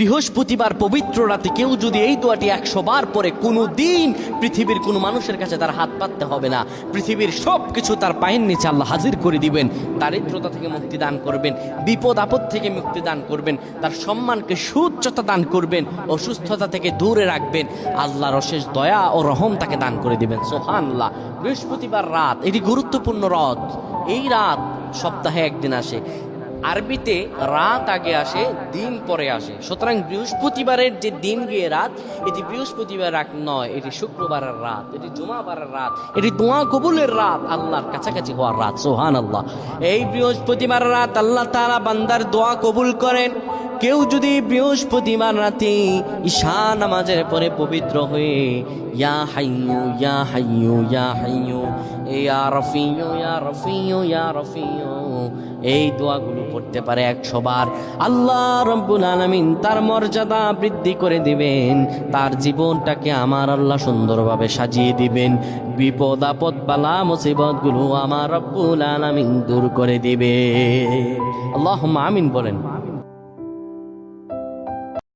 বৃহস্পতিবার পবিত্র রাতে কেউ যদি এই দোয়াটি 100 বার পরে, কোনো দিন পৃথিবীর কোনো মানুষের কাছে তার হাত পাততে হবে না। পৃথিবীর সব কিছু তার পায়ের নিচে আল্লাহ হাজির করে দিবেন। দারিদ্রতা থেকে মুক্তি দান করবেন, বিপদ আপদ থেকে মুক্তি দান করবেন, তার সম্মানকে সুউচ্চতা দান করবেন, অসুস্থতা থেকে দূরে রাখবেন। আল্লাহর অশেষ দয়া ও রহম তাকে দান করে দিবেন। সুবহানাল্লাহ। বৃহস্পতিবার রাত এটি গুরুত্বপূর্ণ রাত। এই রাত সপ্তাহে একদিন আসে। আরবিতে রাত আগে আসে, দিন পরে আসে। সুতরাং বৃহস্পতিবারের যে দিন গিয়ে রাত, এটি বৃহস্পতিবার রাত নয়, এটি শুক্রবারের রাত, এটি জুমাবারের রাত, এটি দোয়া কবুলের রাত, আল্লাহর কাছাকাছি হওয়ার রাত। সুবহানাল্লাহ। এই বৃহস্পতিবার রাত আল্লাহ তাআলা বান্দার দোয়া কবুল করেন। কেউ যদি বৃহস্পতিবার রাতে ঈশা নামাজের পরে পবিত্র হয়ে ইয়া হাইয়ু ইয়া হাইয়ু ইয়া হাইয়ু ইয়া রফিয়ু ইয়া রফিয়ু ইয়া রফিয়ু এই দোয়াগুলো পড়তে পারে 100 বার, আল্লাহ রাব্বুল আলামিন তার মর্যাদা বৃদ্ধি করে দিবেন। তার জীবনটাকে আমার আল্লাহ সুন্দরভাবে সাজিয়ে দিবেন। বিপদ আপদ বালা মুসিবতগুলো আমার রাব্বুল আলামিন দূর করে দিবে। আল্লাহুম্মা আমিন বলেন।